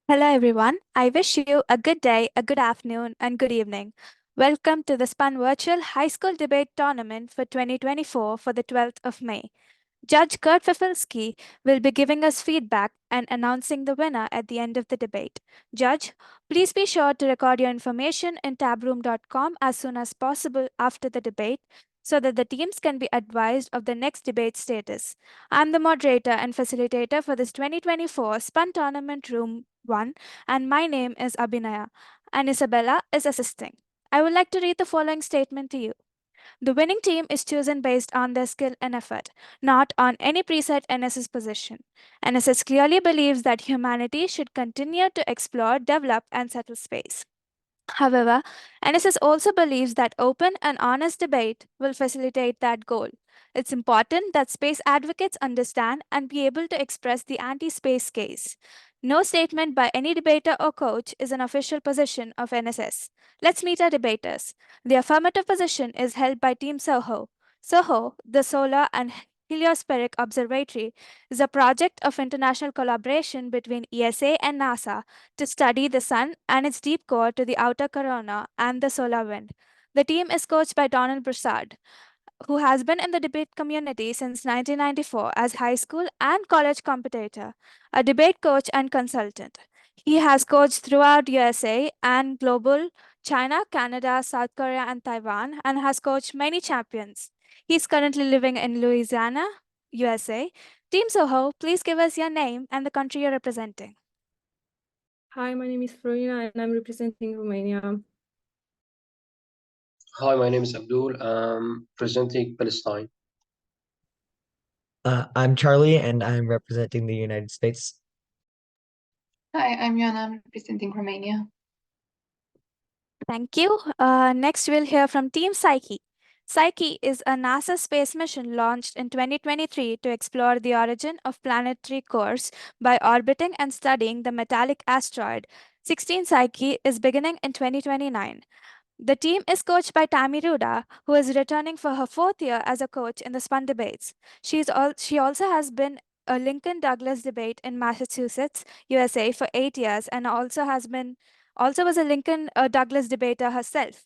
Hello, everyone. I wish you a good day, a good afternoon, and good evening. Welcome to the SPUN Virtual High School Debate Tournament for 2024 for the 12th of May. Judge Kurt Fafilski will be giving us feedback and announcing the winner at the end of the debate. Judge, please be sure to record your information in tabroom.com as soon as possible after the debate so that the teams can be advised of the next debate status. I'm the moderator and facilitator for this 2024 SPUN Tournament Room 1, and my name is Abhinaya, and Isabella is assisting. I would like to read the following statement to you. The winning team is chosen based on their skill and effort, not on any preset NSS position. NSS clearly believes that humanity should continue to explore, develop, and settle space. However, NSS also believes that open and honest debate will facilitate that goal. It's important that space advocates understand and be able to express the anti space case. No statement by any debater or coach is an official position of NSS. Let's meet our debaters. The affirmative position is held by Team SOHO. SOHO, the Solar and Heliospheric Observatory, is a project of international collaboration between ESA and NASA to study the sun and its deep core to the outer corona and the solar wind. The team is coached by Donald Broussard, who has been in the debate community since 1994 as high school and college competitor, a debate coach and consultant. He has coached throughout USA and global China, Canada, South Korea, and Taiwan, and has coached many champions. He's currently living in Louisiana, USA. Team Soho, please give us your name and the country you're representing. Hi, my name is Florina and I'm representing Romania. Hi, my name is Abdul. I'm presenting Palestine. I'm Charlie and I'm representing the United States. Hi, I'm Ioana. I'm representing Romania. Thank you. Next, we'll hear from Team Psyche. Psyche is a NASA space mission launched in 2023 to explore the origin of planetary cores by orbiting and studying the metallic asteroid 16 Psyche is beginning in 2029. The team is coached by Tammy Ruda, who is returning for her fourth year as a coach in the SPUN debates. She also has been a Lincoln Douglas debate in Massachusetts, USA for 8 years and also was a Lincoln Douglas debater herself.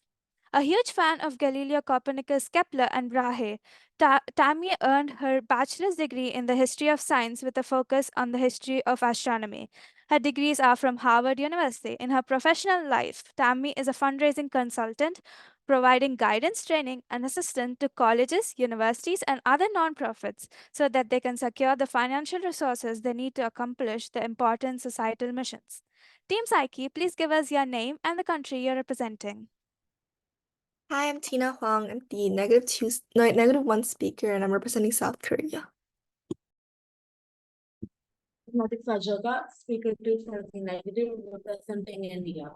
A huge fan of Galileo, Copernicus, Kepler, and Brahe, Tammy earned her bachelor's degree in the history of science with a focus on the history of astronomy. Her degrees are from Harvard University. In her professional life, Tammy is a fundraising consultant, providing guidance, training, and assistance to colleges, universities, and other nonprofits so that they can secure the financial resources they need to accomplish the important societal missions. Team Psyche, please give us your name and the country you're representing. Hi, I'm Tina Huang. I'm the -1 speaker, and I'm representing South Korea. Speaker 2 representing India.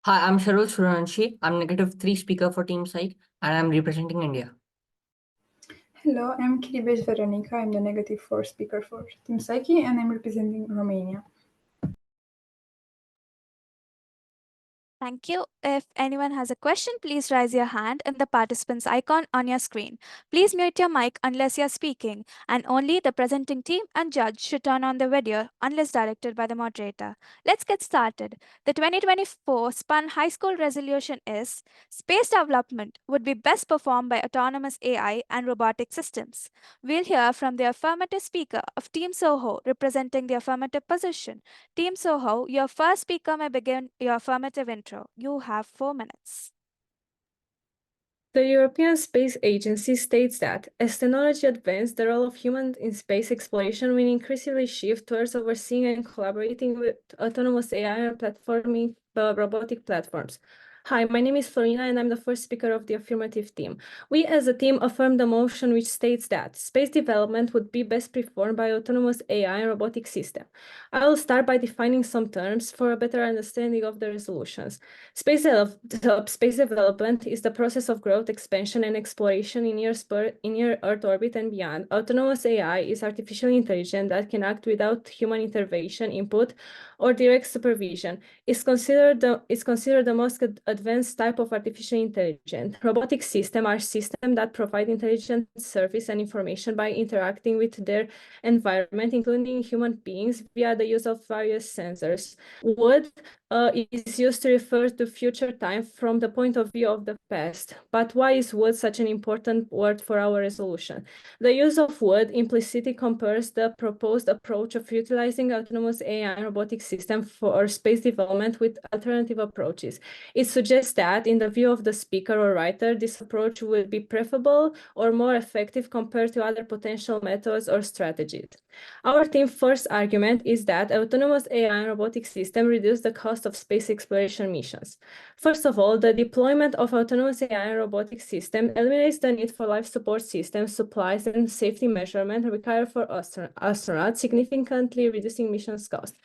Hi, I'm Sharul Suranshi. I'm -3 speaker for Team Psyche, and I'm representing India. Hello, I'm Kiribes Veronica. I'm the -4 speaker for Team Psyche, and I'm representing Romania. Thank you. If anyone has a question, please raise your hand in the participants icon on your screen. Please mute your mic unless you're speaking, and only the presenting team and judge should turn on the video unless directed by the moderator. Let's get started. The 2024 SPUN High School resolution is space development would be best performed by autonomous AI and robotic systems. We'll hear from the affirmative speaker of Team SOHO representing the affirmative position. Team SOHO, your first speaker may begin your affirmative intro. You have 4 minutes. The European Space Agency states that, as technology advances, the role of humans in space exploration will increasingly shift towards overseeing and collaborating with autonomous AI and platforming robotic platforms. Hi, my name is Florina, and I'm the first speaker of the affirmative team. We as a team affirm the motion which states that space development would be best performed by autonomous AI and robotic system. I will start by defining some terms for a better understanding of the resolutions. Space development is the process of growth, expansion, and exploration in near Earth orbit and beyond. Autonomous AI is artificial intelligence that can act without human intervention, input, or direct supervision. It's considered the most advanced type of artificial intelligence. Robotic systems are systems that provide intelligent service and information by interacting with their environment, including human beings, via the use of various sensors. Wood is used to refer to future time from the point of view of the past. But why is wood such an important word for our resolution? The use of wood implicitly compares the proposed approach of utilizing autonomous AI and robotic systems for space development with alternative approaches. It suggests that, in the view of the speaker or writer, this approach would be preferable or more effective compared to other potential methods or strategies. Our team's first argument is that autonomous AI and robotic systems reduce the cost of space exploration missions. First of all, the deployment of autonomous AI and robotic systems eliminates the need for life support systems, supplies, and safety measurement required for astronauts, significantly reducing missions cost.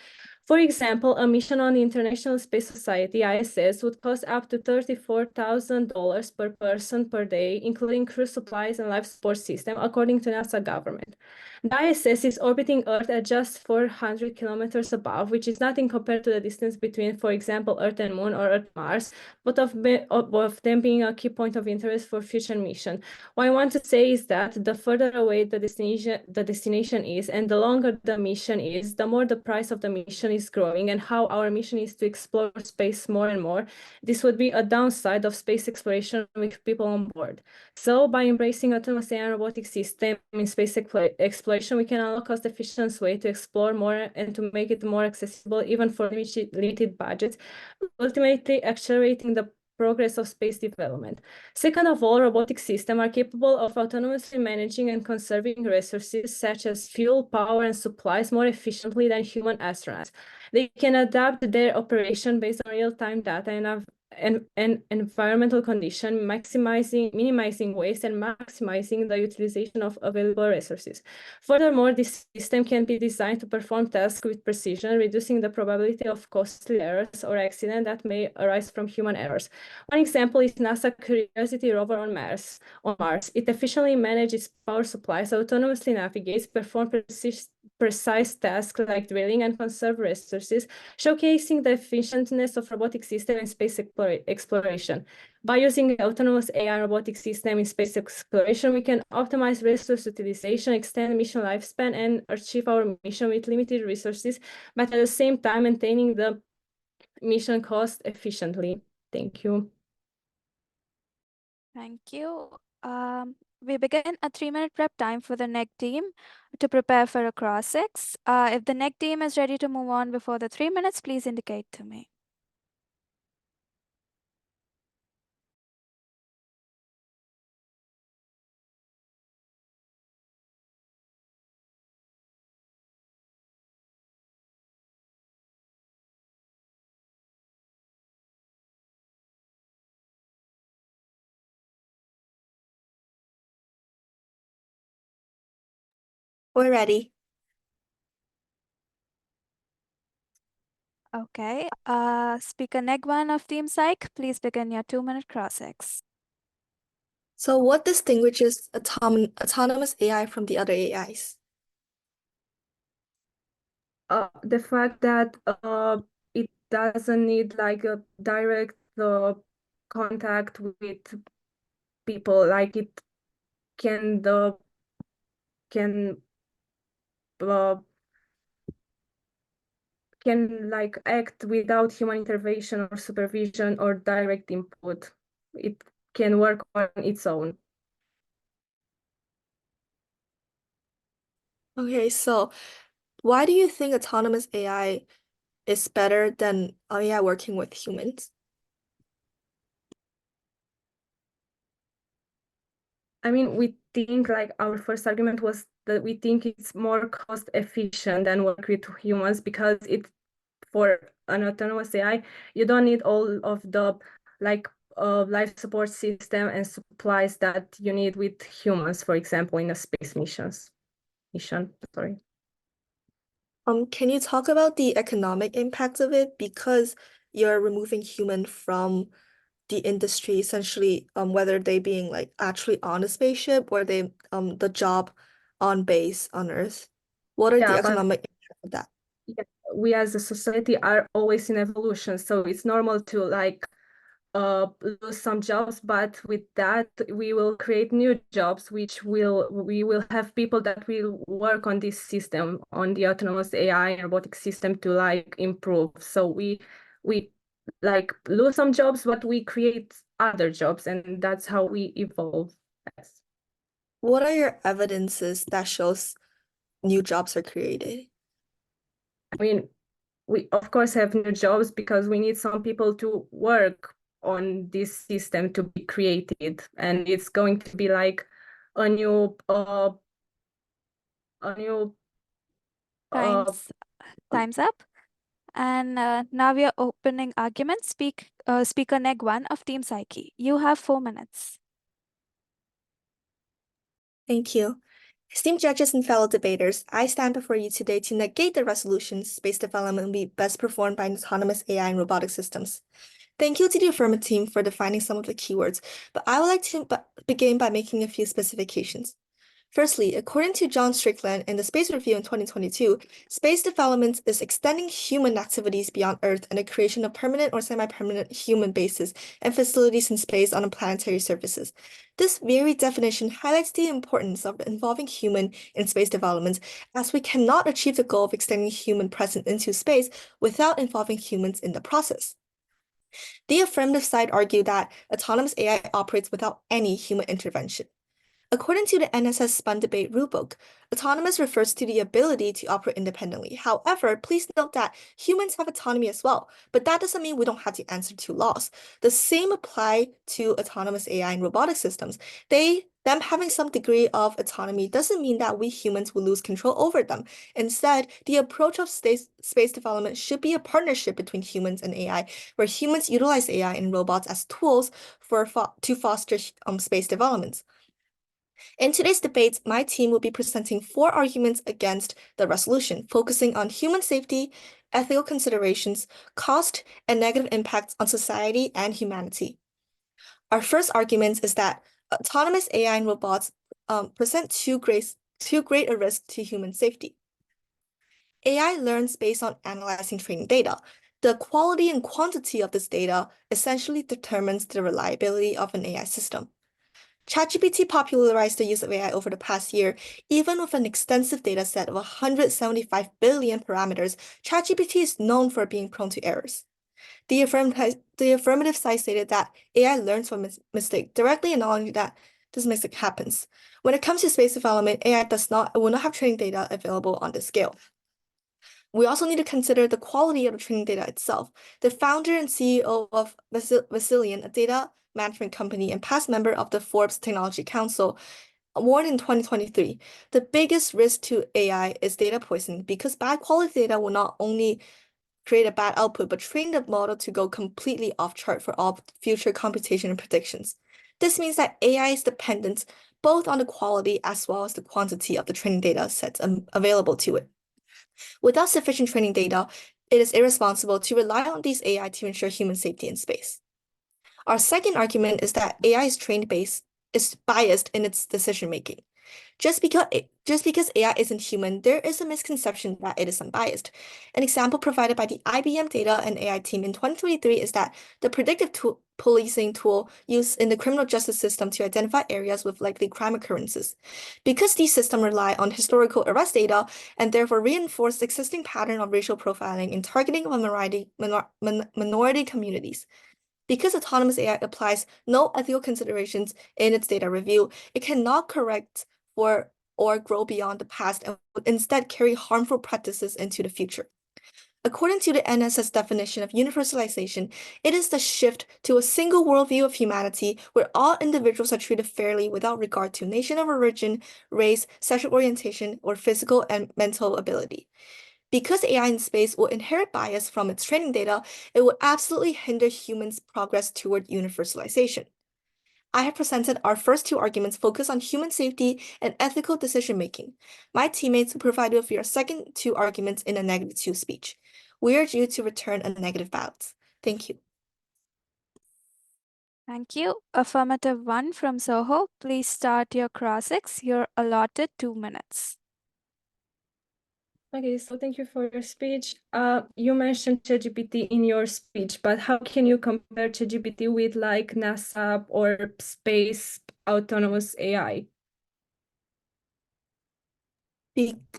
For example, a mission on the International Space Society, ISS, would cost up to $34,000 per person per day, including crew supplies and life support system, according to NASA government. The ISS is orbiting Earth at just 400 kilometers above, which is nothing compared to the distance between, for example, Earth and Moon or Earth Mars, but of them being a key point of interest for future mission. What I want to say is that the further away the destination is, and the longer the mission is, the more the price of the mission is growing, and how our mission is to explore space more and more. This would be a downside of space exploration with people on board. So, by embracing autonomous AI and robotic system in space exploration, we can unlock a cost-efficient way to explore more and to make it more accessible, even for limited budgets, ultimately accelerating the progress of space development. Second of all, robotic systems are capable of autonomously managing and conserving resources such as fuel, power, and supplies more efficiently than human astronauts. They can adapt their operation based on real-time data and environmental condition, minimizing waste and maximizing the utilization of available resources. Furthermore, this system can be designed to perform tasks with precision, reducing the probability of costly errors or accidents that may arise from human errors. One example is NASA Curiosity rover on Mars. It efficiently manages power supplies, autonomously navigates, performs precise tasks like drilling, and conserve resources, showcasing the efficientness of robotic systems in space exploration. By using autonomous AI robotic system in space exploration, we can optimize resource utilization, extend mission lifespan, and achieve our mission with limited resources, but at the same time maintaining the mission cost efficiently. Thank you. Thank you. We begin a 3-minute prep time for the NEG team to prepare for a cross-ex. If the NEG team is ready to move on before the 3 minutes, please indicate to me. We're ready. Okay. Speaker NEG1 of Team Psych, please begin your 2-minute cross-ex. So what distinguishes autonomous AI from the other AIs? The fact that it doesn't need like a direct contact with people, like it can like act without human intervention or supervision or direct input. It can work on its own. Okay, so why do you think autonomous AI is better than AI working with humans? I mean, we think like our first argument was that we think it's more cost efficient than work with humans because for an autonomous AI, you don't need all of the like life support system and supplies that you need with humans, for example, in a space mission. Sorry. Can you talk about the economic impacts of it? Because you're removing human from the industry, essentially, whether they being like actually on a spaceship or they the job on base on Earth. What are the Yeah, but economic impacts of that? yeah, we as a society are always in evolution, so it's normal to like lose some jobs, but with that we will create new jobs, we will have people that will work on this system, on the autonomous AI and robotic system to like improve. So we like lose some jobs, but we create other jobs, and that's how we evolve. Yes. What are your evidences that shows new jobs are created? I mean, we of course have new jobs because we need some people to work on this system to be created, and it's going to be like a new Time's up. And now we are opening arguments. Speaker Neg 1 of Team Psyche. You have 4 minutes. Thank you. Esteemed judges and fellow debaters, I stand before you today to negate the resolution space development will be best performed by autonomous AI and robotic systems. Thank you to the affirmative team for defining some of the keywords, but I would like to begin by making a few specifications. Firstly, according to John Strickland in the Space Review in 2022, space development is extending human activities beyond Earth and the creation of permanent or semi-permanent human bases and facilities in space on planetary surfaces. This very definition highlights the importance of involving human in space development, as we cannot achieve the goal of extending human presence into space without involving humans in the process. The affirmative side argued that autonomous AI operates without any human intervention. According to the NSS spun debate rulebook, autonomous refers to the ability to operate independently. However, please note that humans have autonomy as well, but that doesn't mean we don't have to answer to laws. The same apply to autonomous AI and robotic systems. Them having some degree of autonomy doesn't mean that we humans will lose control over them. Instead, the approach of space development should be a partnership between humans and AI, where humans utilize AI and robots as tools to foster space development. In today's debate, my team will be presenting 4 arguments against the resolution, focusing on human safety, ethical considerations, cost, and negative impacts on society and humanity. Our first argument is that autonomous AI and robots present too great a risk to human safety. AI learns based on analyzing training data. The quality and quantity of this data essentially determines the reliability of an AI system. ChatGPT popularized the use of AI over the past year. Even with an extensive data set of 175 billion parameters, ChatGPT is known for being prone to errors. The affirmative side stated that AI learns from mistake, directly acknowledging that this mistake happens. When it comes to space development, AI will not have training data available on this scale. We also need to consider the quality of the training data itself. The founder and CEO of Vasilian, a data management company and past member of the Forbes Technology Council, warned in 2023, the biggest risk to AI is data poisoning because bad quality data will not only create a bad output, but train the model to go completely off chart for all future computation and predictions. This means that AI is dependent both on the quality as well as the quantity of the training data sets available to it. Without sufficient training data, it is irresponsible to rely on these AI to ensure human safety in space. Our second argument is that AI is biased in its decision-making. Just because AI isn't human, there is a misconception that it is unbiased. An example provided by the IBM data and AI team in 2023 is that the predictive policing tool used in the criminal justice system to identify areas with likely crime occurrences. Because these systems rely on historical arrest data and therefore reinforce the existing pattern of racial profiling and targeting of minority communities. Because autonomous AI applies no ethical considerations in its data review, it cannot correct for or grow beyond the past and would instead carry harmful practices into the future. According to the NSS definition of universalization, it is the shift to a single worldview of humanity where all individuals are treated fairly without regard to nation of origin, race, sexual orientation, or physical and mental ability. Because AI in space will inherit bias from its training data, it will absolutely hinder humans' progress toward universalization. I have presented our first 2 arguments focused on human safety and ethical decision-making. My teammates will provide you with your second 2 arguments in a -2 speech. We urge you to return a negative ballot. Thank you. Thank you. Affirmative 1 from SOHO. Please start your cross-ex. You're allotted 2 minutes. Okay, so thank you for your speech. You mentioned ChatGPT in your speech, but how can you compare ChatGPT with like NASA or space autonomous AI?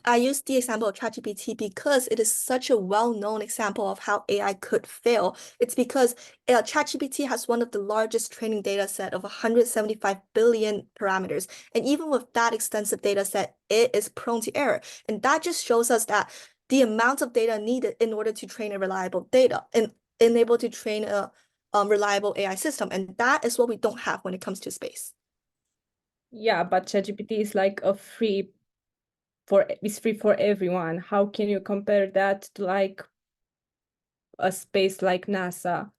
I use the example of ChatGPT because it is such a well-known example of how AI could fail. It's because ChatGPT has one of the largest training data set of 175 billion parameters. And even with that extensive data set, it is prone to error. And that just shows us that the amount of data needed in order to train a reliable data and enable to train a reliable AI system. And that is what we don't have when it comes to space. Yeah, but ChatGPT is like it's free for everyone. How can you compare that to like a space like NASA?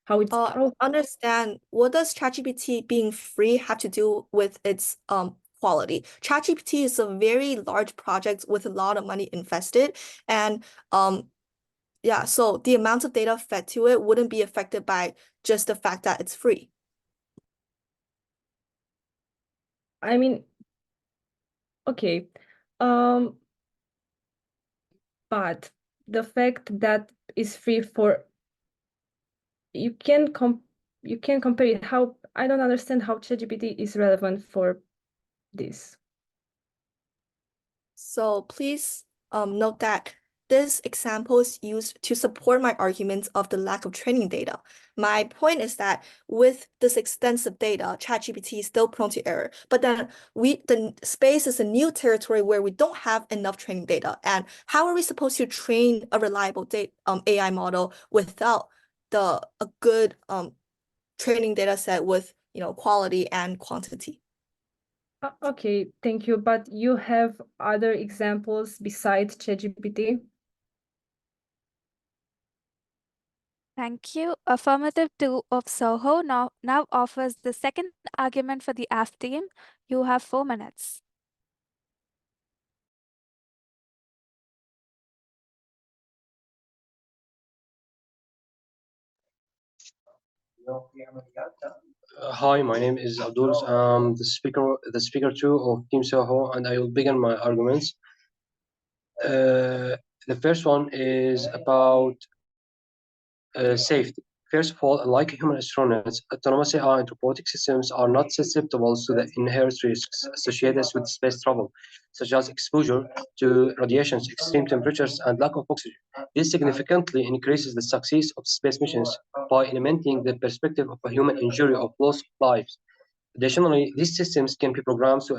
Understand, what does ChatGPT being free have to do with its quality? ChatGPT is a very large project with a lot of money invested, and yeah, so the amount of data fed to it wouldn't be affected by just the fact that it's free. I mean, okay, but the fact that it's free for you can compare it. How I don't understand how ChatGPT is relevant for this. So please note that this example is used to support my arguments of the lack of training data. My point is that with this extensive data, ChatGPT is still prone to error. But then the space is a new territory where we don't have enough training data. And how are we supposed to train a reliable AI model without a good training data set with quality and quantity? Okay, thank you. But you have other examples besides ChatGPT? Thank you. Affirmative 2 of SOHO now offers the second argument for the AF team. You have 4 minutes. Hi, my name is Abdul. The speaker two of Team SOHO, and I will begin my arguments. The first one is about safety. First of all, unlike human astronauts, autonomous AI and robotic systems are not susceptible to the inherent risks associated with space travel, such as exposure to radiations, extreme temperatures, and lack of oxygen. This significantly increases the success of space missions by eliminating the perspective of a human injury or loss of lives. Additionally, these systems can be programmed to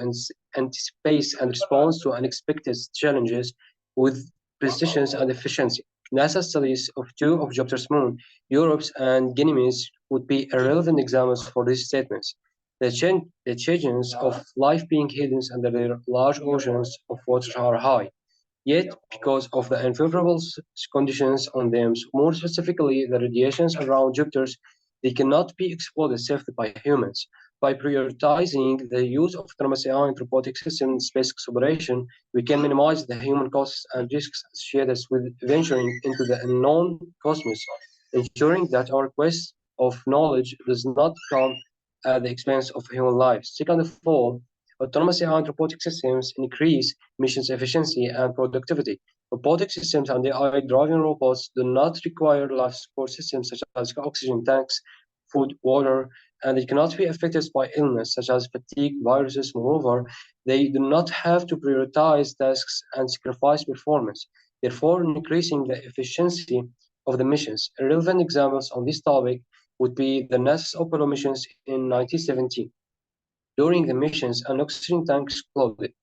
anticipate and respond to unexpected challenges with precision and efficiency. NASA studies of two of Jupiter's moons, Europe's and Ganymedes, would be irrelevant examples for these statements. The chances of life being hidden under their large oceans of water are high. Yet, because of the unfavorable conditions on them, more specifically the radiations around Jupiter, they cannot be exploited safely by humans. By prioritizing the use of autonomous AI and robotic systems in space exploration, we can minimize the human costs and risks associated with venturing into the unknown cosmos, ensuring that our quest of knowledge does not come at the expense of human lives. Second of all, autonomous AI and robotic systems increase mission efficiency and productivity. Robotic systems and AI-driven robots do not require life support systems such as oxygen tanks, food, water, and they cannot be affected by illness such as fatigue, viruses. Moreover, they do not have to prioritize tasks and sacrifice performance, therefore increasing the efficiency of the missions. Relevant examples on this topic would be the NSS Apollo missions in 1970. During the missions, an oxygen tank exploded,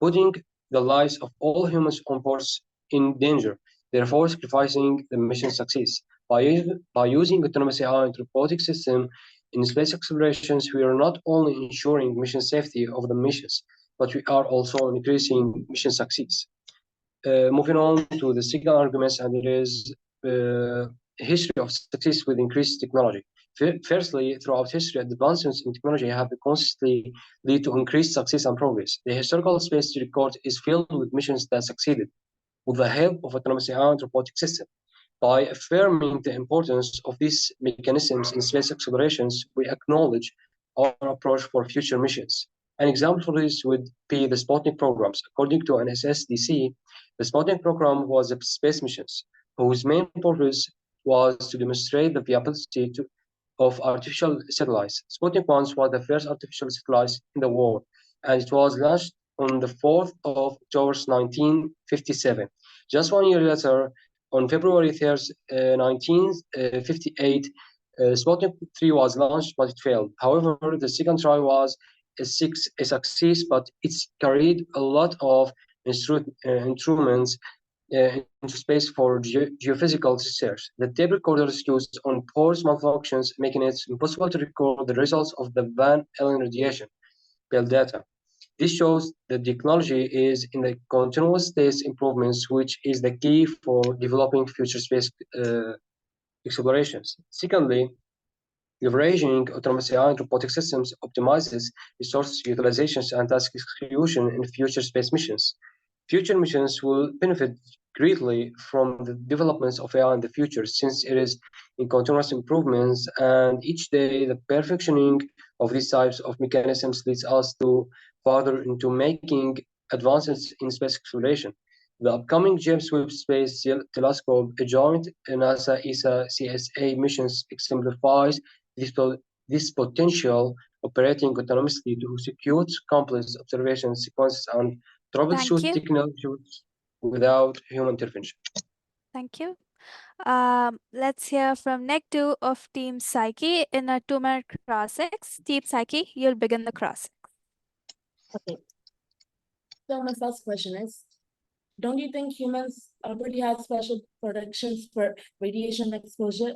putting the lives of all humans on board in danger, therefore sacrificing the mission success. By using autonomous AI and robotic system in space explorations, we are not only ensuring mission safety of the missions, but we are also increasing mission success. Moving on to the second arguments, and it is history of success with increased technology. Firstly, throughout history, advancements in technology have consistently led to increased success and progress. The historical space record is filled with missions that succeeded with the help of autonomous AI and robotic systems. By affirming the importance of these mechanisms in space explorations, we acknowledge our approach for future missions. An example for this would be the Sputnik programs. According to NSS DC, the Sputnik program was a space missions whose main purpose was to demonstrate the viability of artificial satellites. Sputnik 1 was the first artificial satellite in the world, and it was launched on the 4th of October 1957. Just 1 year later, on February 3rd, 1958, Sputnik 3 was launched, but it failed. However, the second try was a success, but it's carried a lot of instruments into space for geophysical research. The tape recorder is used on pores malfunctions, making it impossible to record the results of the Van Allen radiation belt data. This shows that the technology is in the continuous state improvements, which is the key for developing future space explorations. Secondly, leveraging autonomous AI and robotic systems optimizes resource utilization and task execution in future space missions. Future missions will benefit greatly from the developments of AI in the future, since it is in continuous improvements, and each day the perfectioning of these types of mechanisms leads us to further into making advances in space exploration. The upcoming James Webb Space Telescope, a joint NASA-ESA-CSA missions, exemplifies this potential, operating autonomously to execute complex observation sequences and Thank troubleshoot you. technologies without human intervention. Thank you. Let's hear from Neg 2 of Team Psyche in a 2-minute cross-ex. Team Psyche, you'll begin the cross. Okay. So my first question is, don't you think humans already have special protections for radiation exposure?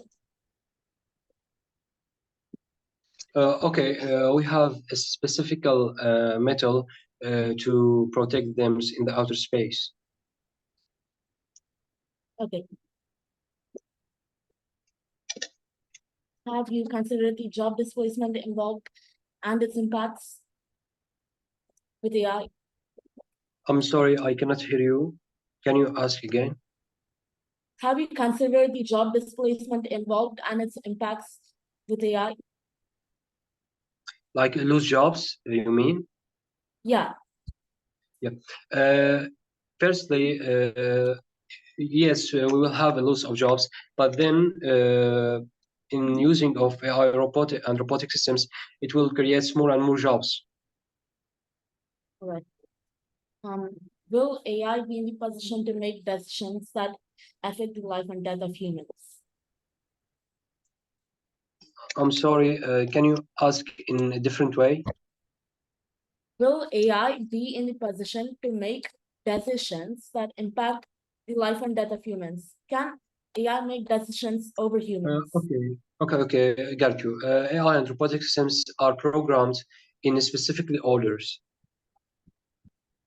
We have a specific metal to protect them in the outer space. Okay. Have you considered the job displacement involved and its impacts with AI? I'm sorry, I cannot hear you. Can you ask again? Have you considered the job displacement involved and its impacts with AI? Like lose jobs, you mean? Yeah. Firstly, yes, we will have a loss of jobs, but then in using of AI robotic systems, it will create more and more jobs. All right. Will AI be in the position to make decisions that affect the life and death of humans? I'm sorry, can you ask in a different way? Will AI be in the position to make decisions that impact the life and death of humans? Can AI make decisions over humans? Okay, got you. AI and robotic systems are programmed in specifically orders.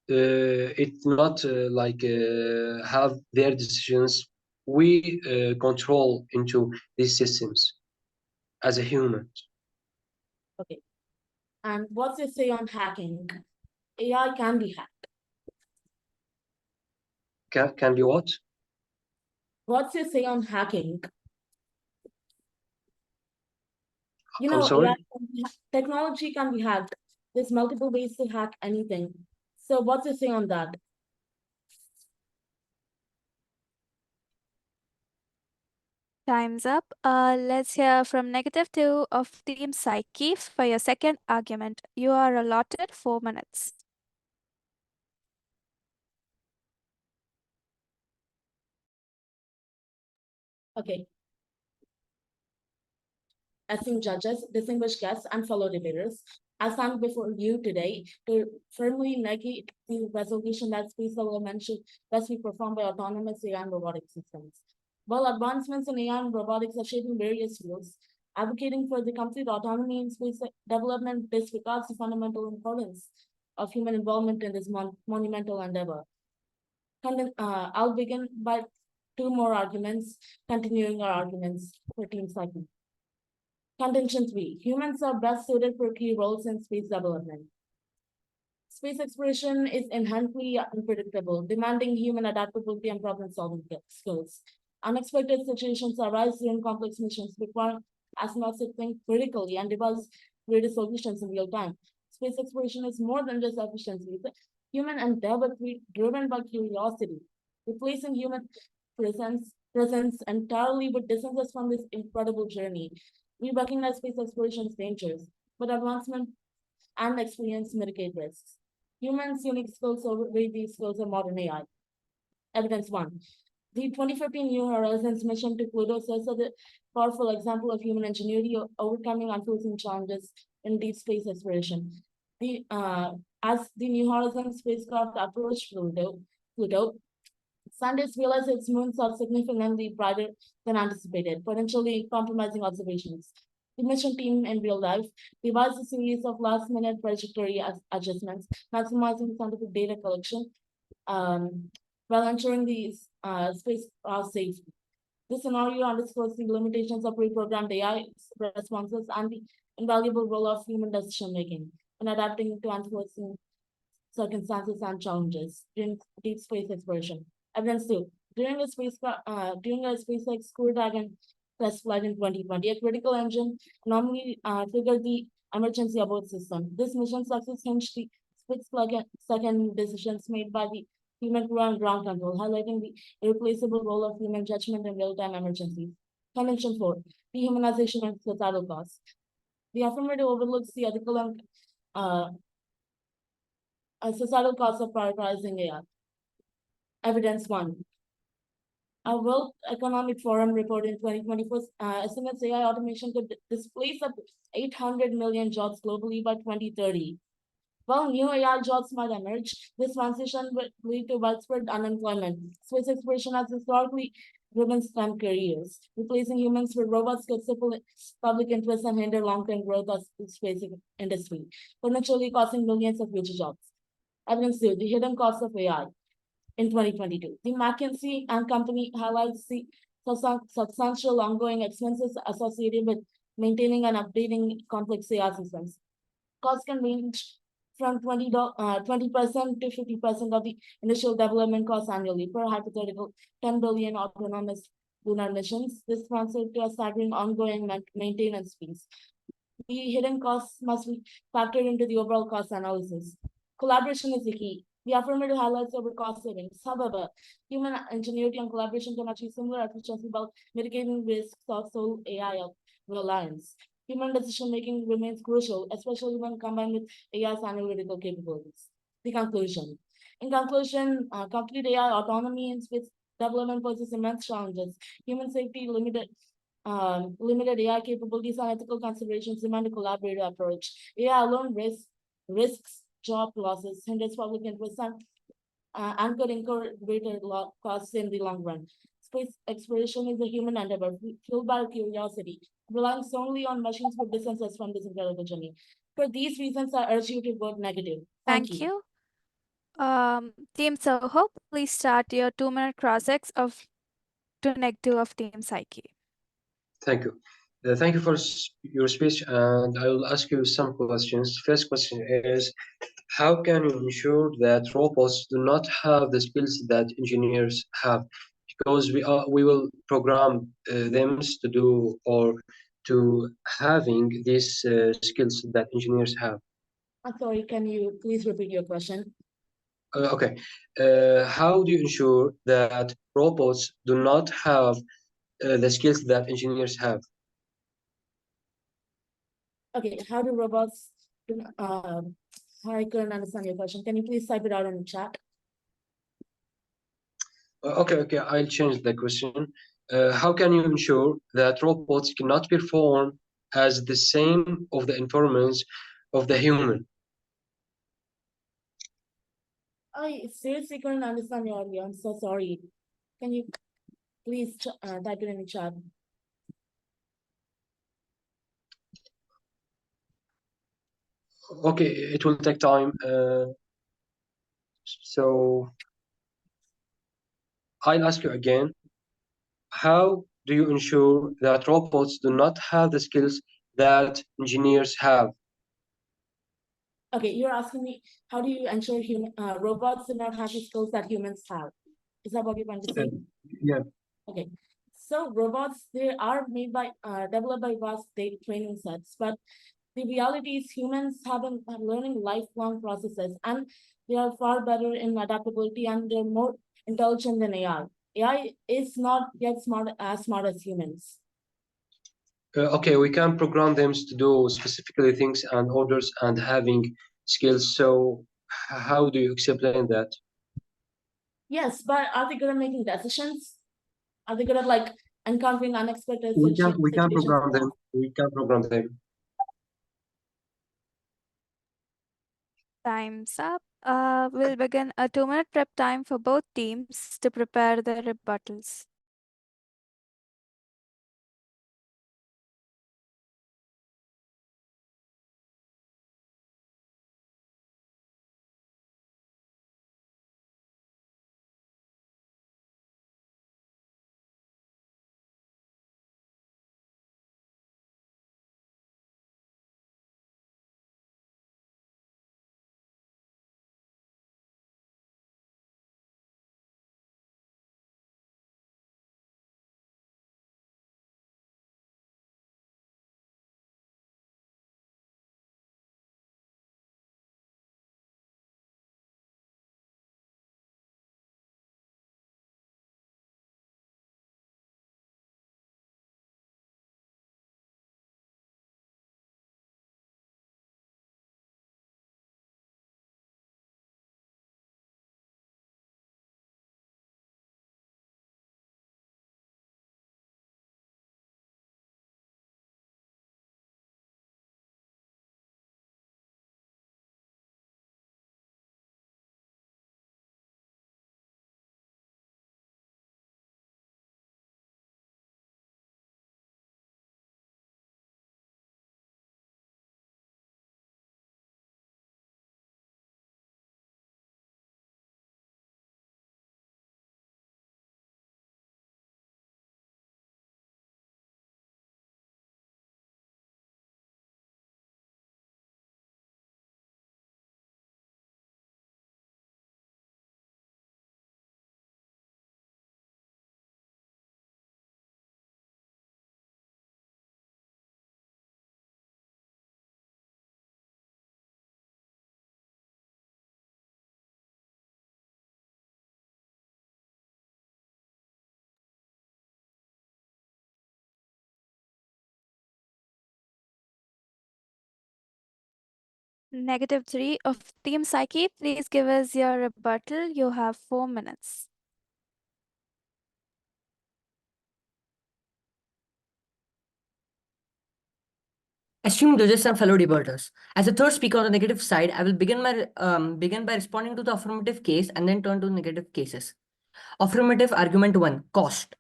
It's not have their decisions. We control into these systems as a human. Okay. And what's your say on hacking? AI can be hacked. Can be what? What's your say on hacking? You I'm know, sorry? technology can be hacked. There's multiple ways to hack anything. So what's your say on that? Time's up. Let's hear from -2 of Team Psyche for your second argument. You are allotted 4 minutes. Okay. Esteemed judges, distinguished guests, and fellow debaters, I stand before you today to firmly negate the resolution that space development should best be performed by autonomous AI and robotic systems. While advancements in AI and robotics are shaping various fields, advocating for the complete autonomy in space development disregards the fundamental importance of human involvement in this monumental endeavor. I'll begin by 2 more arguments, continuing our arguments for Team Psyche. Contention 3. Humans are best suited for key roles in space development. Space exploration is inherently unpredictable, demanding human adaptability and problem-solving skills. Unexpected situations arise during complex missions, requiring astronauts to think critically and devise creative solutions in real time. Space exploration is more than just efficiency. It's a human endeavor driven by curiosity, replacing human presence entirely would distance us from this incredible journey. We recognize space exploration's dangers, but advancement and experience mitigate risks. Humans' unique skills overweigh these skills of modern AI. Evidence 1. The 2015 New Horizons mission to Pluto serves as a powerful example of human ingenuity overcoming unforeseen challenges in deep space exploration. As the New Horizons spacecraft approached Pluto, scientists realized its moons are significantly brighter than anticipated, potentially compromising observations. The mission team in real life devised a series of last-minute trajectory adjustments, maximizing scientific data collection while ensuring the spacecraft safety. This scenario underscores the limitations of pre-programmed AI responses and the invaluable role of human decision-making in adapting to unforeseen circumstances and challenges during deep space exploration. Evidence 2. During a SpaceX Crew Dragon test flight in 2020, a critical engine anomaly triggered the emergency abort system. This mission success hinged the split-second decisions made by the human crew and ground control, highlighting the irreplaceable role of human judgment in real-time emergencies. Convention 4. Dehumanization and societal costs. The affirmative overlooks the ethical and societal costs of prioritizing AI. Evidence 1. A World Economic Forum report in 2024 estimates AI automation could displace up to 800 million jobs globally by 2030. While new AI jobs might emerge, this transition will lead to widespread unemployment. Space exploration has historically driven STEM careers. Replacing humans with robots could stifle public interest and hinder long-term growth of the space industry, potentially costing millions of future jobs. Evidence 2. The hidden costs of AI. In 2022, the McKinsey and Company highlights the substantial ongoing expenses associated with maintaining and updating complex AI systems. Costs can range from 20% to 50% of the initial development costs annually per hypothetical 10 billion autonomous lunar missions. This translates to a staggering ongoing maintenance fees. The hidden costs must be factored into the overall cost analysis. Collaboration is the key. The affirmative highlights over cost savings. However, human ingenuity and collaboration can achieve similar efficiency while mitigating risks of sole AI reliance. Human decision-making remains crucial, especially when combined with AI's analytical capabilities. The conclusion. In conclusion, complete AI autonomy in space development poses immense challenges. Human safety, limited AI capabilities, and ethical considerations demand a collaborative approach. AI alone risks job losses, hinders public interest, and could incur greater costs in the long run. Space exploration is a human endeavor fueled by curiosity, relying solely on machines would distance us from this incredible journey. For these reasons, I urge you to vote negative. Thank you. Team SOHO, please start your 2-minute cross-ex to negative of Team Psyche. Thank you. Thank you for your speech, and I will ask you some questions. First question is, how can you ensure that robots do not have the skills that engineers have? Because we will program them to do or to having these skills that engineers have. I'm sorry, can you please repeat your question? Okay. How do you ensure that robots do not have the skills that engineers have? Okay, how do robots I couldn't understand your question. Can you please type it out in the chat? Okay, I'll change the question. How can you ensure that robots cannot perform as the same of the environments of the human? I seriously couldn't understand your audio. I'm so sorry. Can you please type it in the chat? Okay, it will take time. So I'll ask you again. How do you ensure that robots do not have the skills that engineers have? Okay, you're asking me, how do you ensure robots do not have the skills that humans have? Is that what you're going to say? Yeah. Okay, so robots, they are made by, developed by vast data training sets, but The reality is humans have been learning lifelong processes, and they are far better in adaptability and they're more intelligent than AI. AI is not yet as smart as humans. Okay, we can program them to do specifically things and orders and having skills. So how do you explain that? Yes, but are they good at making decisions? Are they good at like encountering unexpected We can situations? program them. We can program them. Time's up. We'll begin a 2-minute prep time for both teams to prepare their rebuttals. -3 of Team Psyche, please give us your rebuttal. You have 4 minutes. Esteemed judges and fellow debaters, as a third speaker on the negative side, I will begin by responding to the affirmative case and then turn to negative cases. Affirmative argument 1, cost.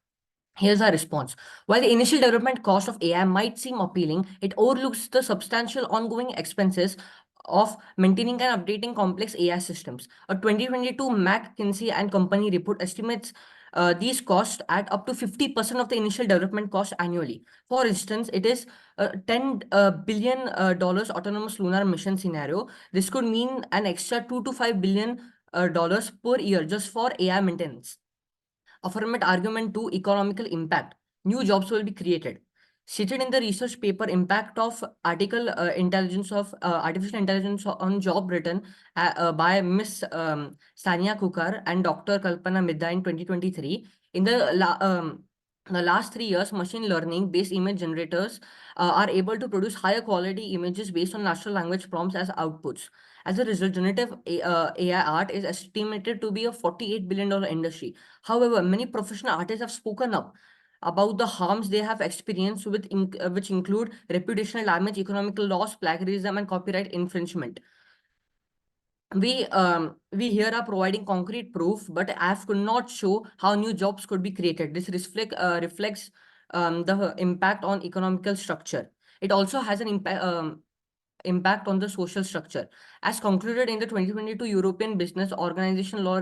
Here's our response. While the initial development cost of AI might seem appealing, it overlooks the substantial ongoing expenses of maintaining and updating complex AI systems. A 2022 McKinsey and Company report estimates these costs at up to 50% of the initial development cost annually. For instance, it is $10 billion autonomous lunar mission scenario. This could mean an extra $2 to $5 billion per year just for AI maintenance. Affirmative argument 2, economical impact. New jobs will be created. Cited in the research paper, impact of artificial intelligence on job written by Miss Sania Kukar and Dr. Kalpana Midha in 2023. In the last 3 years, machine learning based image generators are able to produce higher quality images based on natural language prompts as outputs. As a result, generative AI art is estimated to be a $48 billion industry. However, many professional artists have spoken up about the harms they have experienced, which include reputational damage, economical loss, plagiarism, and copyright infringement. We here are providing concrete proof, but AF could not show how new jobs could be created. This reflects the impact on economical structure. It also has an impact on the social structure. As concluded in the 2022 European Business Organization Law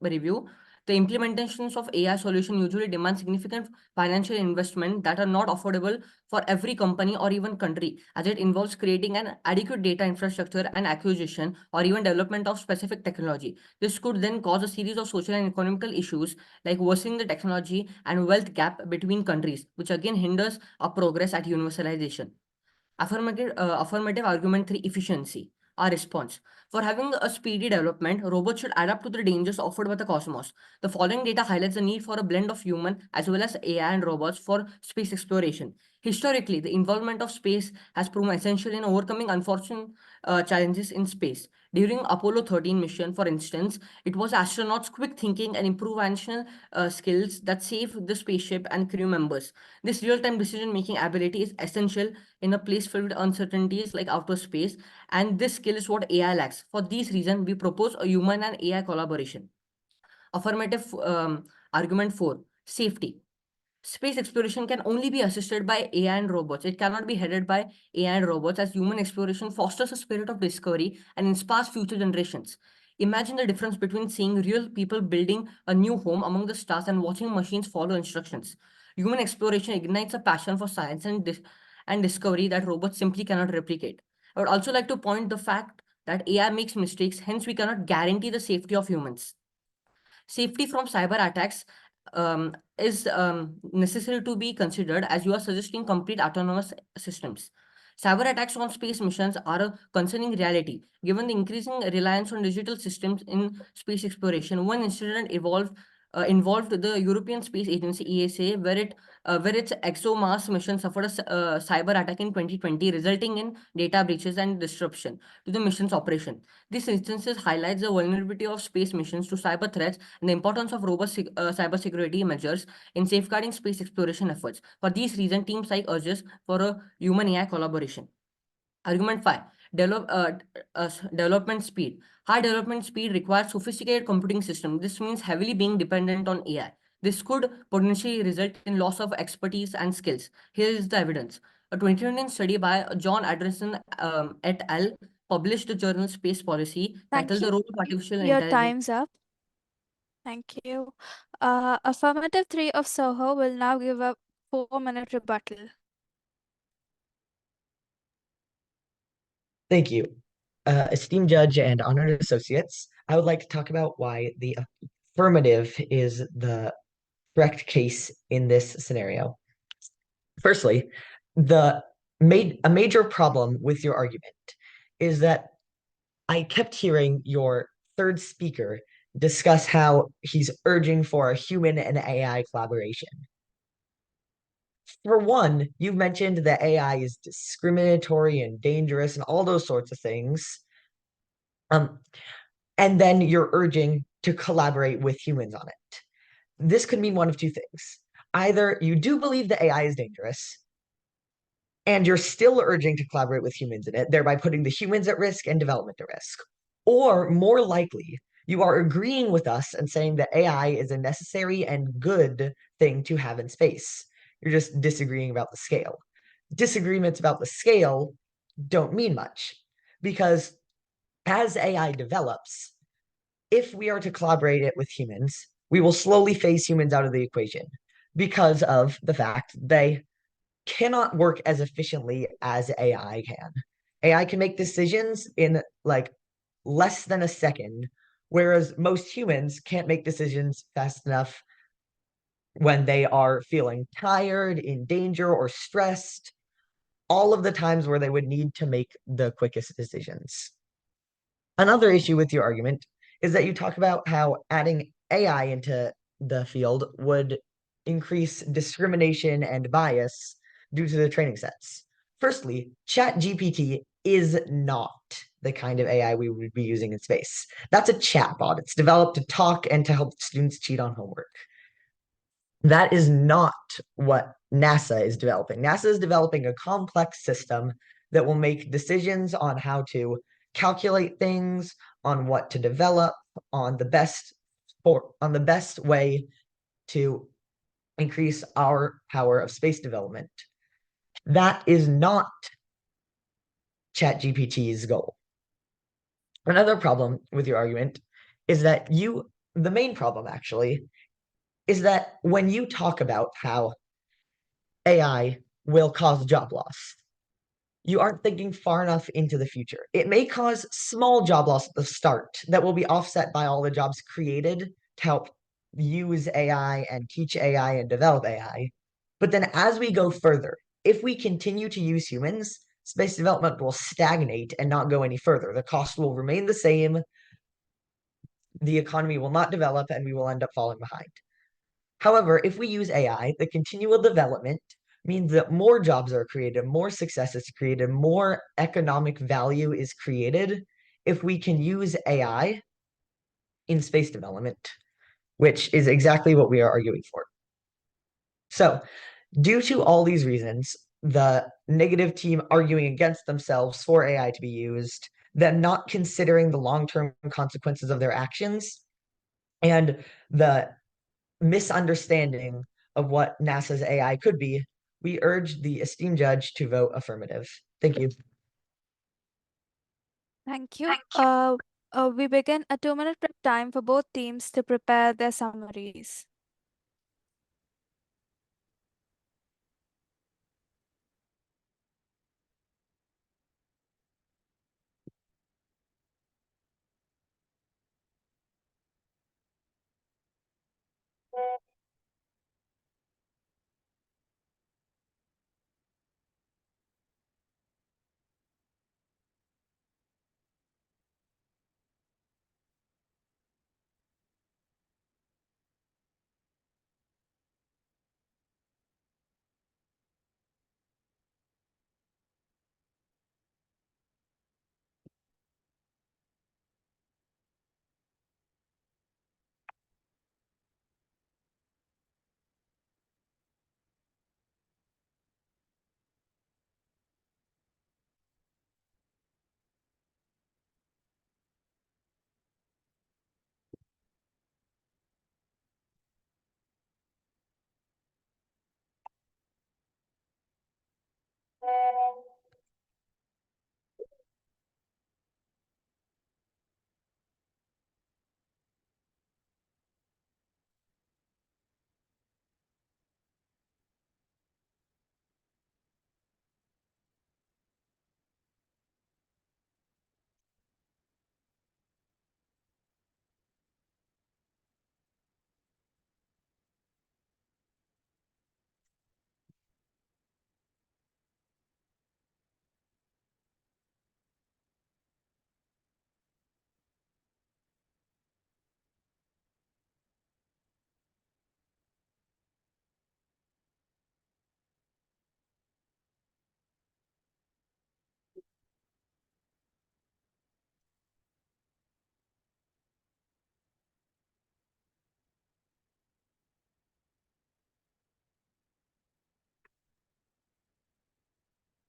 Review, the implementations of AI solution usually demand significant financial investment that are not affordable for every company or even country, as it involves creating an adequate data infrastructure and acquisition or even development of specific technology. This could then cause a series of social and economical issues like worsening the technology and wealth gap between countries, which again hinders our progress at universalization. Affirmative argument 3, efficiency. Our response. For having a speedy development, robots should adapt to the dangers offered by the cosmos. The following data highlights the need for a blend of human as well as AI and robots for space exploration. Historically, the involvement of space has proven essential in overcoming unfortunate challenges in space. During Apollo 13 mission, for instance, it was astronauts' quick thinking and improvisational skills that saved the spaceship and crew members. This real-time decision-making ability is essential in a place filled with uncertainties like outer space, and this skill is what AI lacks. For these reasons, we propose a human and AI collaboration. Affirmative argument 4, safety. Space exploration can only be assisted by AI and robots. It cannot be headed by AI and robots, as human exploration fosters a spirit of discovery and inspires future generations. Imagine the difference between seeing real people building a new home among the stars and watching machines follow instructions. Human exploration ignites a passion for science and discovery that robots simply cannot replicate. I would also like to point the fact that AI makes mistakes, hence we cannot guarantee the safety of humans. Safety from cyber attacks is necessary to be considered, as you are suggesting complete autonomous systems. Cyber attacks on space missions are a concerning reality. Given the increasing reliance on digital systems in space exploration, one incident involved the European Space Agency (ESA), where its ExoMars mission suffered a cyber attack in 2020, resulting in data breaches and disruption to the mission's operation. These instances highlights the vulnerability of space missions to cyber threats and the importance of robust cybersecurity measures in safeguarding space exploration efforts. For these reasons, Team Psyche urges for a human-AI collaboration. Argument 5. Development speed. High development speed requires sophisticated computing systems. This means heavily being dependent on AI. This could potentially result in loss of expertise and skills. Here is the evidence. A 2019 study by John Anderson et al. Published the journal Space Policy Thank titled The you. Role of Artificial Your Intelligence. time's up. Thank you. Affirmative 3 of SOHO will now give a 4-minute rebuttal. Thank you. Esteemed judge and honored associates, I would like to talk about why the affirmative is the correct case in this scenario. Firstly, a major problem with your argument is that I kept hearing your third speaker discuss how he's urging for a human and AI collaboration. For one, you've mentioned that AI is discriminatory and dangerous and all those sorts of things. And then you're urging to collaborate with humans on it. This could mean one of two things. Either you do believe that AI is dangerous, and you're still urging to collaborate with humans in it, thereby putting the humans at risk and development at risk. Or more likely, you are agreeing with us and saying that AI is a necessary and good thing to have in space. You're just disagreeing about the scale. Disagreements about the scale don't mean much, because as AI develops, if we are to collaborate it with humans, we will slowly phase humans out of the equation because of the fact they cannot work as efficiently as AI can. AI can make decisions in like less than a second, whereas most humans can't make decisions fast enough when they are feeling tired, in danger, or stressed, all of the times where they would need to make the quickest decisions. Another issue with your argument is that you talk about how adding AI into the field would increase discrimination and bias due to the training sets. Firstly, ChatGPT is not the kind of AI we would be using in space. That's a chatbot. It's developed to talk and to help students cheat on homework. That is not what NASA is developing. NASA is developing a complex system that will make decisions on how to calculate things, on what to develop, on the best way to increase our power of space development. That is not ChatGPT's goal. Another problem with your argument is that the main problem actually, is that when you talk about how AI will cause job loss, you aren't thinking far enough into the future. It may cause small job loss at the start that will be offset by all the jobs created to help use AI and teach AI and develop AI. But then as we go further, if we continue to use humans, space development will stagnate and not go any further. The cost will remain the same, the economy will not develop, and we will end up falling behind. However, if we use AI, the continual development means that more jobs are created, more success is created, more economic value is created if we can use AI in space development, which is exactly what we are arguing for. So, due to all these reasons, the negative team arguing against themselves for AI to be used, them not considering the long-term consequences of their actions, and the misunderstanding of what NASA's AI could be, we urge the esteemed judge to vote affirmative. Thank you. Thank you. We begin a 2-minute prep time for both teams to prepare their summaries.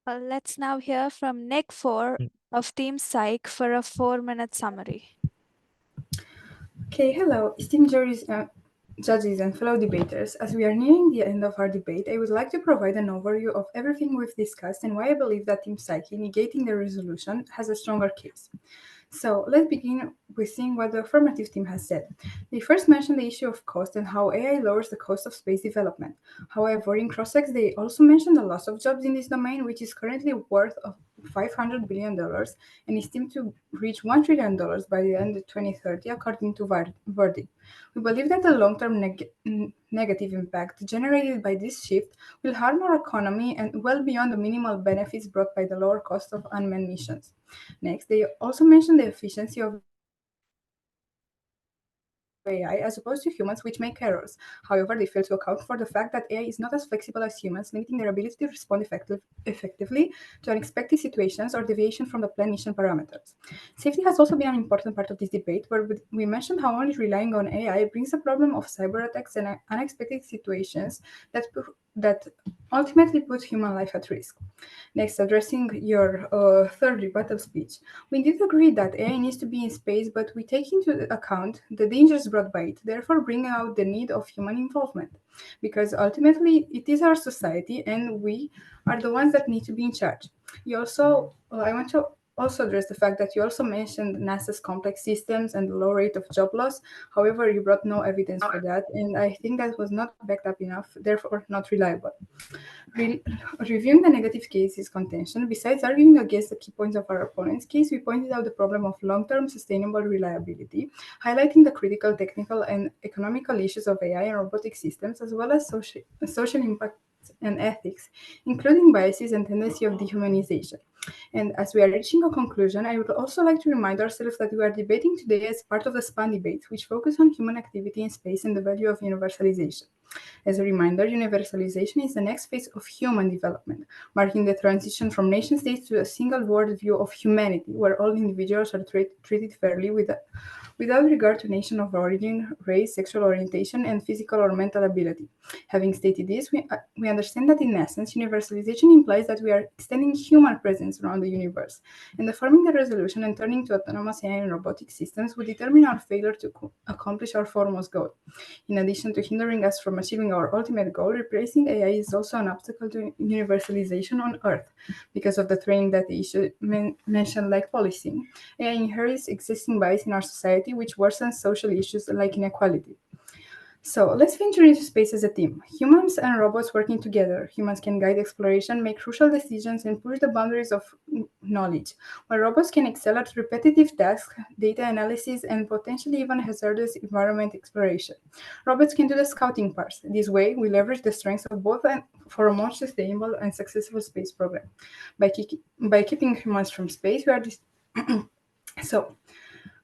Let's now hear from Nick 4 of Team Psyche for a 4-minute summary. Okay, hello, esteemed judges and fellow debaters. As we are nearing the end of our debate, I would like to provide an overview of everything we've discussed and why I believe that Team Psyche negating the resolution has a stronger case. So let's begin with seeing what the affirmative team has said. They first mentioned the issue of cost and how AI lowers the cost of space development. However, in cross-checks, they also mentioned the loss of jobs in this domain, which is currently worth of $500 billion and is estimated to reach $1 trillion by the end of 2030, according to Verdi. We believe that the long-term negative impact generated by this shift will harm our economy and well beyond the minimal benefits brought by the lower cost of unmanned missions. Next, they also mentioned the efficiency of AI as opposed to humans, which make errors. However, they fail to account for the fact that AI is not as flexible as humans, limiting their ability to respond effectively to unexpected situations or deviation from the planned mission parameters. Safety has also been an important part of this debate, where we mentioned how only relying on AI brings the problem of cyber attacks and unexpected situations that ultimately put human life at risk. Next, addressing your third rebuttal speech, we did agree that AI needs to be in space, but we take into account the dangers brought by it, therefore bringing out the need of human involvement. Because ultimately, it is our society and we are the ones that need to be in charge. You also, I want to also address the fact that you also mentioned NASA's complex systems and the low rate of job loss. However, you brought no evidence for that, and I think that was not backed up enough, therefore not reliable. Reviewing the negative case's contention, besides arguing against the key points of our opponent's case, we pointed out the problem of long-term sustainable reliability, highlighting the critical technical and economical issues of AI and robotic systems, as well as social impact and ethics, including biases and tendency of dehumanization. And as we are reaching a conclusion, I would also like to remind ourselves that we are debating today as part of the SPUN debate, which focus on human activity in space and the value of universalization. As a reminder, universalization is the next phase of human development, marking the transition from nation-states to a single world view of humanity, where all individuals are treated fairly without regard to nation of origin, race, sexual orientation, and physical or mental ability. Having stated this, we understand that in essence, universalization implies that we are extending human presence around the universe, and affirming the resolution and turning to autonomous AI and robotic systems would determine our failure to accomplish our foremost goal. In addition to hindering us from achieving our ultimate goal, replacing AI is also an obstacle to universalization on Earth because of the training that the issue mentioned, like policing. AI inherits existing bias in our society, which worsens social issues like inequality. So let's venture into space as a team. Humans and robots working together. Humans can guide exploration, make crucial decisions, and push the boundaries of knowledge, while robots can excel at repetitive tasks, data analysis, and potentially even hazardous environment exploration. Robots can do the scouting part. This way, we leverage the strengths of both for a more sustainable and successful space program. By keeping humans from space, we are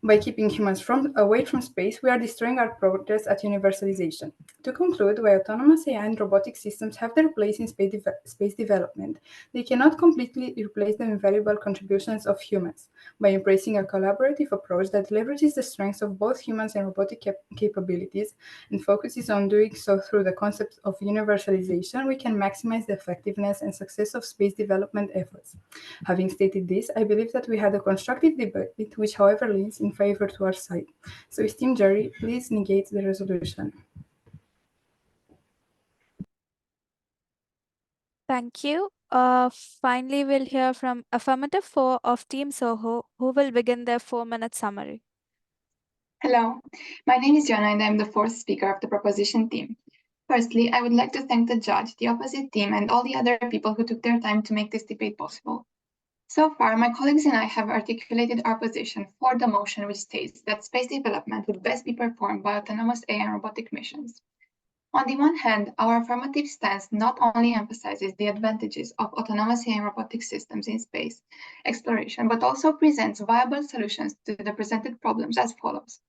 By keeping humans away from space, we are destroying our progress at universalization. To conclude, while autonomous AI and robotic systems have their place in space development, they cannot completely replace the invaluable contributions of humans. By embracing a collaborative approach that leverages the strengths of both humans and robotic capabilities and focuses on doing so through the concept of universalization, we can maximize the effectiveness and success of space development efforts. Having stated this, I believe that we had a constructive debate, which, however, leans in favor to our side. So, esteemed jury, please negate the resolution. Thank you. Finally, we'll hear from Affirmative 4 of Team SOHO, who will begin their 4-minute summary. Hello, my name is Jana and I'm the fourth speaker of the proposition team. Firstly, I would like to thank the judge, the opposite team, and all the other people who took their time to make this debate possible. So far, my colleagues and I have articulated our position for the motion which states that space development would best be performed by autonomous AI and robotic missions. On the one hand, our affirmative stance not only emphasizes the advantages of autonomous AI and robotic systems in space exploration, but also presents viable solutions to the presented problems as follows.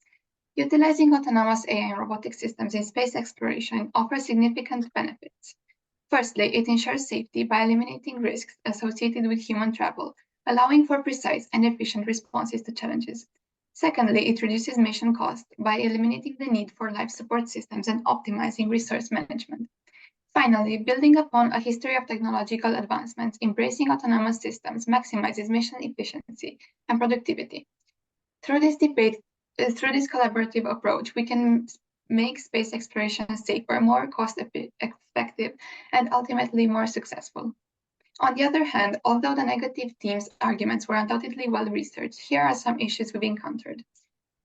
Utilizing autonomous AI and robotic systems in space exploration offers significant benefits. Firstly, it ensures safety by eliminating risks associated with human travel, allowing for precise and efficient responses to challenges. Secondly, it reduces mission cost by eliminating the need for life support systems and optimizing resource management. Finally, building upon a history of technological advancements, embracing autonomous systems maximizes mission efficiency and productivity. Through this collaborative approach, we can make space exploration safer, more cost-effective, and ultimately more successful. On the other hand, although the negative team's arguments were undoubtedly well-researched, here are some issues we've encountered.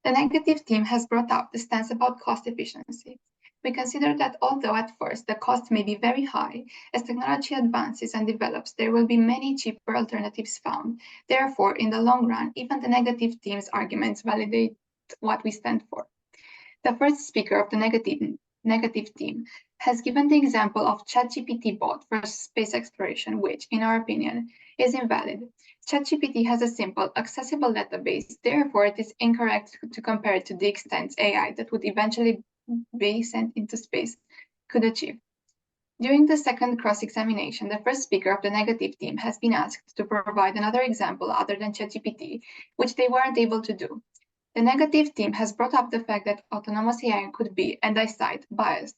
The negative team has brought up the stance about cost efficiency. We consider that although at first the cost may be very high, as technology advances and develops, there will be many cheaper alternatives found. Therefore, in the long run, even the negative team's arguments validate what we stand for. The first speaker of the negative team has given the example of ChatGPT bot for space exploration, which, in our opinion, is invalid. ChatGPT has a simple, accessible database, therefore it is incorrect to compare it to the extent AI that would eventually be sent into space could achieve. During the second cross-examination, the first speaker of the negative team has been asked to provide another example other than ChatGPT, which they weren't able to do. The negative team has brought up the fact that autonomous AI could be, and I cite, biased.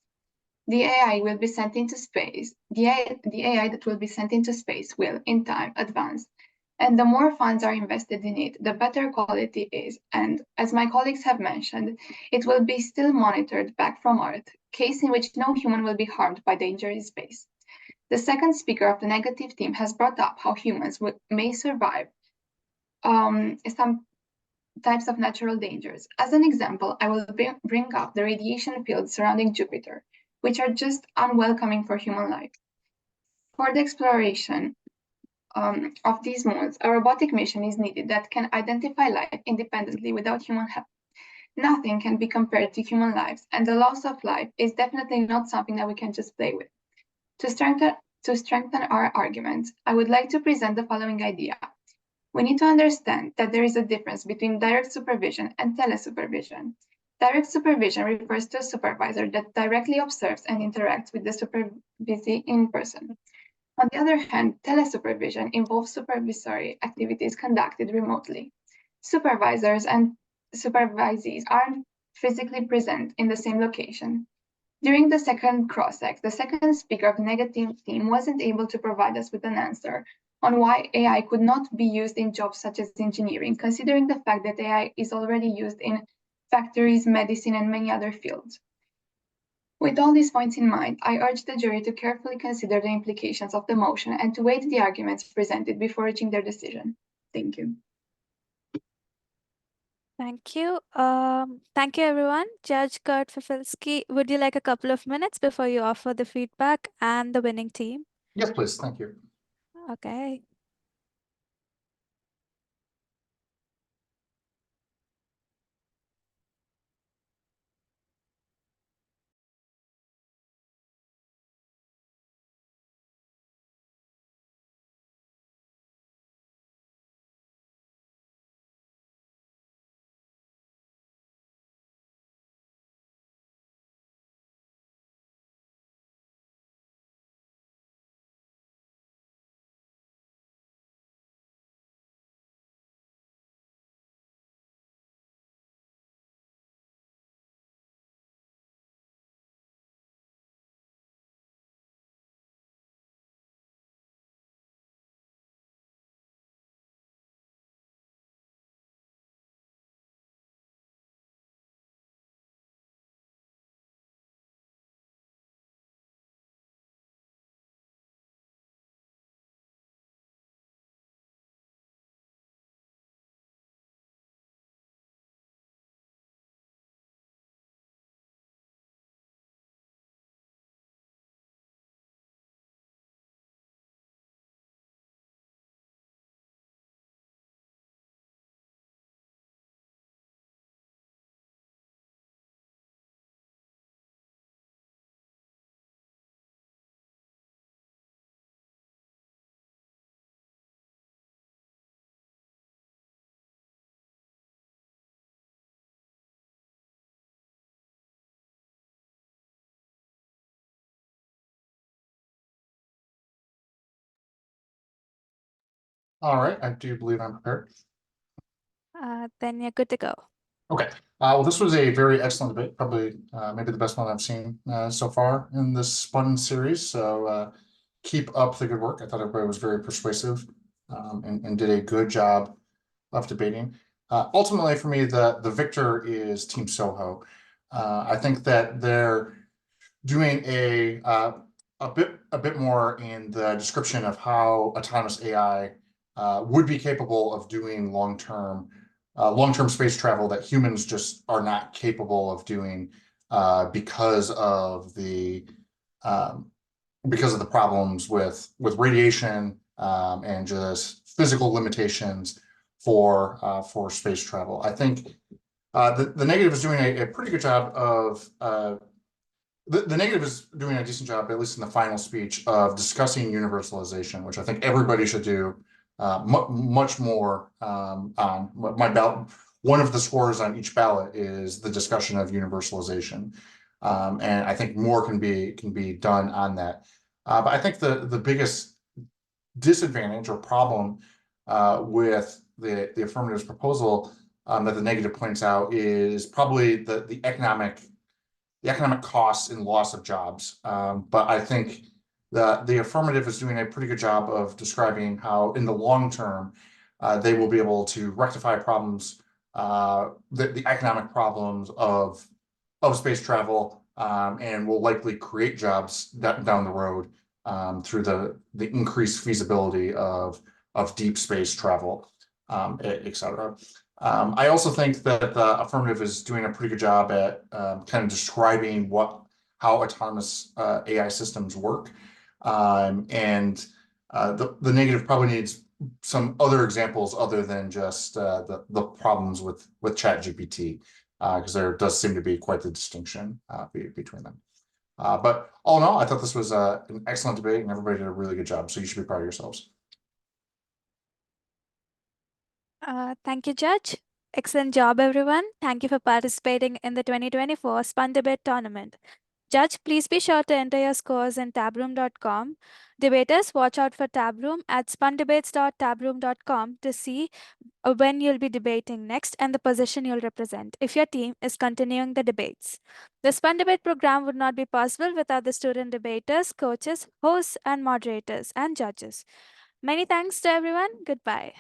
The AI will be sent into space. The AI that will be sent into space will, in time, advance. And the more funds are invested in it, the better quality is. And as my colleagues have mentioned, it will be still monitored back from Earth, case in which no human will be harmed by danger in space. The second speaker of the negative team has brought up how humans may survive some types of natural dangers. As an example, I will bring up the radiation fields surrounding Jupiter, which are just unwelcoming for human life. For the exploration of these moons, a robotic mission is needed that can identify life independently without human help. Nothing can be compared to human lives, and the loss of life is definitely not something that we can just play with. To to strengthen our argument, I would like to present the following idea. We need to understand that there is a difference between direct supervision and telesupervision. Direct supervision refers to a supervisor that directly observes and interacts with the supervisee in person. On the other hand, telesupervision involves supervisory activities conducted remotely. Supervisors and supervisees aren't physically present in the same location. During the second cross-check, the second speaker of the negative team wasn't able to provide us with an answer on why AI could not be used in jobs such as engineering, considering the fact that AI is already used in factories, medicine, and many other fields. With all these points in mind, I urge the jury to carefully consider the implications of the motion and to weigh the arguments presented before reaching their decision. Thank you. Thank you. Thank you, everyone. Judge Kurt Fafilski, would you like a couple of minutes before you offer the feedback and the winning team? Yes, please. Thank you. Okay. All right, I do believe I'm prepared. Then you're good to go. Okay. Well, this was a very excellent debate, probably maybe the best one I've seen so far in this SPUN series. So keep up the good work. I thought everybody was very persuasive and did a good job of debating. Ultimately, for me, the victor is Team SOHO. I think that they're doing a bit more in the description of how autonomous AI would be capable of doing long-term space travel that humans just are not capable of doing because of the problems with radiation and just physical limitations for space travel. I think the negative is doing a pretty good job of the negative is doing a decent job, at least in the final speech, of discussing universalization, which I think everybody should do much more on my ballot. One of the scores on each ballot is the discussion of universalization, and I think more can be done on that. But I think the biggest disadvantage or problem with the affirmative's proposal that the negative points out is probably the economic costs and loss of jobs. But I think the affirmative is doing a pretty good job of describing how in the long term, they will be able to rectify problems, the economic problems of space travel, and will likely create jobs down the road through the increased feasibility of deep space travel, et cetera. I also think that the affirmative is doing a pretty good job at kind of describing how autonomous AI systems work. And the negative probably needs some other examples other than just the problems with ChatGPT, because there does seem to be quite the distinction between them. But all in all, I thought this was an excellent debate, and everybody did a really good job. So you should be proud of yourselves. Thank you, Judge. Excellent job, everyone. Thank you for participating in the 2024 SPUN Debate Tournament. Judge, please be sure to enter your scores in tabroom.com. Debaters, watch out for Tabroom at spundebates.tabroom.com to see when you'll be debating next and the position you'll represent if your team is continuing the debates. The SPUN Debate program would not be possible without the student debaters, coaches, hosts, and moderators, and judges. Many thanks to everyone. Goodbye.